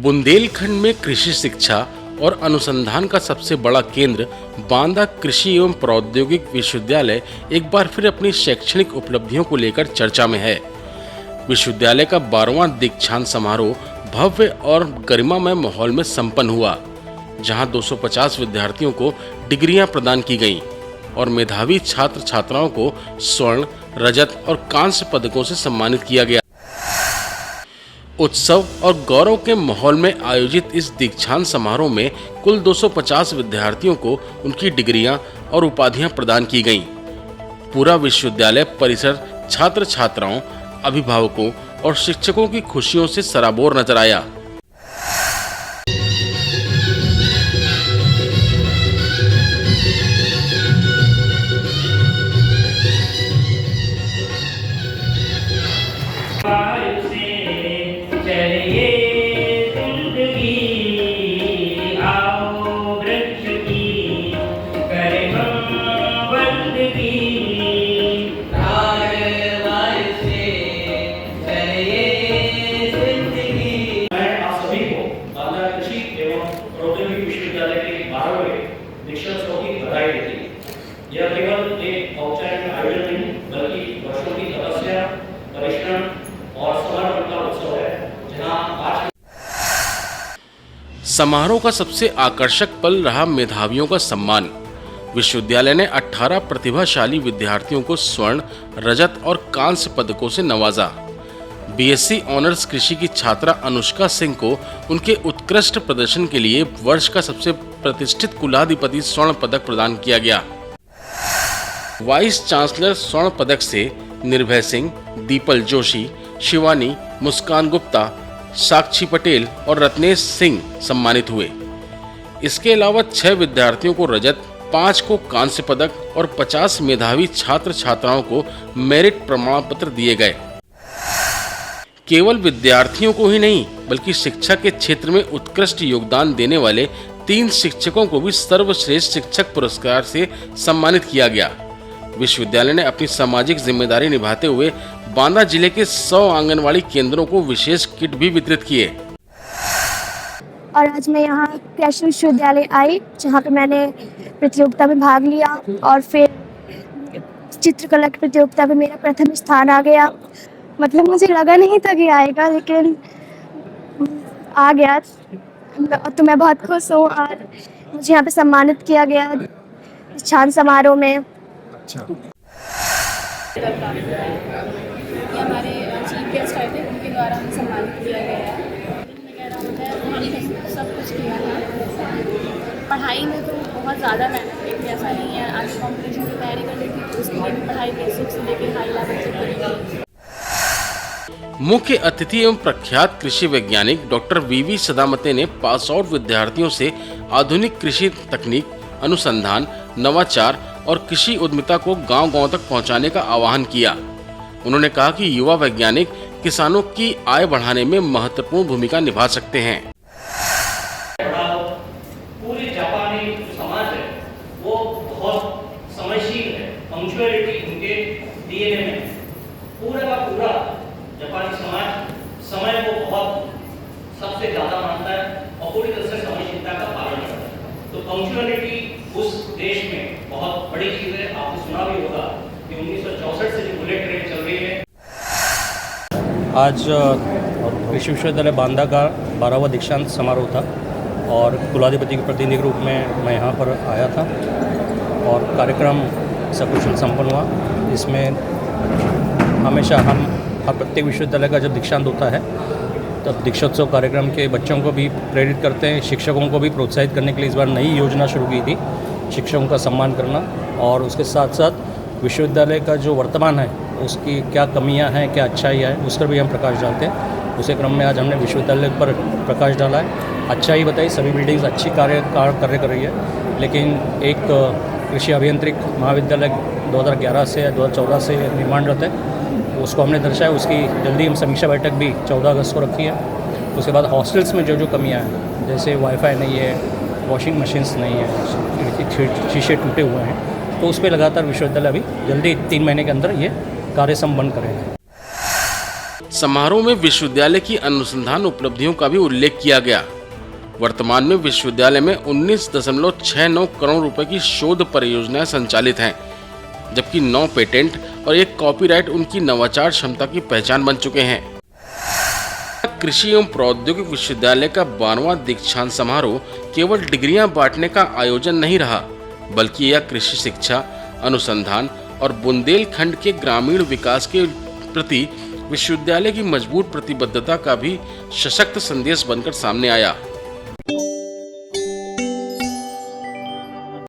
बुंदेलखंड में कृषि शिक्षा और अनुसंधान का सबसे बड़ा केंद्र बांदा कृषि एवं प्रौद्योगिक विश्वविद्यालय एक बार फिर अपनी शैक्षणिक उपलब्धियों को लेकर चर्चा में है। विश्वविद्यालय का 12वां दीक्षांत समारोह भव्य और गरिमामय माहौल में संपन्न हुआ, जहां 250 विद्यार्थियों को डिग्रियां प्रदान की गईं और मेधावी छात्र छात्राओं को स्वर्ण, रजत और कांस्य पदकों से सम्मानित किया गया। उत्सव और गौरव के माहौल में आयोजित इस दीक्षांत समारोह में कुल 250 विद्यार्थियों को उनकी डिग्रियां और उपाधियां प्रदान की गईं। पूरा विश्वविद्यालय परिसर छात्र छात्राओं, अभिभावकों और शिक्षकों की खुशियों से सराबोर नजर आया। यह केवल एक औपचारिक आयोजन नहीं बल्कि वर्षों की तपस्या, परिश्रम और समर्पण का उत्सव है, जहां आज समारोह का सबसे आकर्षक पल रहा मेधावियों का सम्मान। विश्वविद्यालय ने 18 प्रतिभाशाली विद्यार्थियों को स्वर्ण, रजत और कांस्य पदकों से नवाजा। बीएससी ऑनर्स कृषि की छात्रा अनुष्का सिंह को उनके उत्कृष्ट प्रदर्शन के लिए वर्ष का सबसे प्रतिष्ठित कुलाधिपति स्वर्ण पदक प्रदान किया गया। वाइस चांसलर स्वर्ण पदक से निर्भय सिंह, दीपल जोशी, शिवानी, मुस्कान गुप्ता, साक्षी पटेल और रत्नेश सिंह सम्मानित हुए। इसके अलावा 6 विद्यार्थियों को रजत, 5 को कांस्य पदक और 50 मेधावी छात्र छात्राओं को मेरिट प्रमाण पत्र दिए गए। केवल विद्यार्थियों को ही नहीं बल्कि शिक्षा के क्षेत्र में उत्कृष्ट योगदान देने वाले 3 शिक्षकों को भी सर्वश्रेष्ठ शिक्षक पुरस्कार से सम्मानित किया गया। विश्वविद्यालय ने अपनी सामाजिक जिम्मेदारी निभाते हुए बांदा जिले के 100 आंगनवाड़ी केंद्रों को विशेष किट भी वितरित किए। और आज मैं यहाँ कृषि विश्वविद्यालय आई, जहाँ पे मैंने प्रतियोगिता में भाग लिया और फिर चित्रकला की प्रतियोगिता में मेरा प्रथम स्थान आ गया। मतलब मुझे लगा नहीं था कि आएगा, लेकिन आ गया। तो मैं बहुत खुश हूँ और मुझे यहाँ पे सम्मानित किया गया दीक्षांत समारोह में। अच्छा, ये हमारे चीफ गेस्ट आए थे, उनके द्वारा हमें सम्मानित किया गया है। वगैरह होता है, हमने सब कुछ किया था। पढ़ाई में तो बहुत ज़्यादा मेहनत की थी, ऐसा नहीं है। आज कॉम्पिटिशन की तैयारी कर रही थी तो उसके लिए भी पढ़ाई बेसिक से लेकर हाई लेवल तक करी थी। मुख्य अतिथि एवं प्रख्यात कृषि वैज्ञानिक डॉक्टर वीवी सदामते ने पास आउट विद्यार्थियों से आधुनिक कृषि तकनीक, अनुसंधान, नवाचार और कृषि उद्यमिता को गांव-गांव तक पहुंचाने का आह्वान किया। उन्होंने कहा कि युवा वैज्ञानिक किसानों की आय बढ़ाने में महत्वपूर्ण भूमिका निभा सकते हैं। पूरे जापानी समाज है वो बहुत समझशील है। पंक्चुअलिटी उनके डीएनए में पूरा का पूरा जापानी समाज समय को बहुत सबसे ज्यादा मानता है और पूरी तरह से समयशीलता का पालन करता है। तो पंक्चुअलिटी उस देश में बहुत बड़ी चीज है। आपने सुना भी होगा कि 1964 से जो बुलेट ट्रेन चल रही है। आज कृषि विश्वविद्यालय बांदा का 12वां दीक्षांत समारोह था और कुलाधिपति के प्रतिनिधि के रूप में मैं यहाँ पर आया था और कार्यक्रम सकुशल संपन्न हुआ। इसमें हमेशा हम प्रत्येक विश्वविद्यालय का जब दीक्षांत होता है तब दीक्षोत्सव कार्यक्रम के बच्चों को भी प्रेरित करते हैं। शिक्षकों को भी प्रोत्साहित करने के लिए इस बार नई योजना शुरू की थी, शिक्षकों का सम्मान करना, और उसके साथ साथ विश्वविद्यालय का जो वर्तमान है उसकी क्या कमियां हैं, क्या अच्छाइयाँ हैं, उस पर भी हम प्रकाश डालते हैं। उसी क्रम में आज हमने विश्वविद्यालय पर प्रकाश डाला है। अच्छाई बताई, सभी बिल्डिंग्स अच्छी कार्य कर रही है, लेकिन एक कृषि अभियांत्रिकी महाविद्यालय 2011 से 2014 से निर्माणरत है, उसको हमने दर्शाया। उसकी जल्दी हम समीक्षा बैठक भी 14 अगस्त को रखी है। उसके बाद हॉस्टल्स में जो कमियां हैं, जैसे वाईफाई नहीं है, वॉशिंग मशीन्स नहीं है, शीशे टूटे हुए हैं, तो उस पर लगातार विश्वविद्यालय अभी जल्दी 3 महीने के अंदर ये कार्य संपन्न करेंगे। समारोह में विश्वविद्यालय की अनुसंधान उपलब्धियों का भी उल्लेख किया गया। वर्तमान में विश्वविद्यालय में 19.69 करोड़ रुपए की शोध परियोजनाएं संचालित हैं, जबकि 9 पेटेंट और 1 कॉपीराइट उनकी नवाचार क्षमता की पहचान बन चुके हैं। कृषि एवं प्रौद्योगिक विश्वविद्यालय का 12वां दीक्षांत समारोह केवल डिग्रियां बांटने का आयोजन नहीं रहा, बल्कि यह कृषि शिक्षा, अनुसंधान और बुंदेलखंड के ग्रामीण विकास के प्रति विश्वविद्यालय की मजबूत प्रतिबद्धता का भी सशक्त संदेश बनकर सामने आया।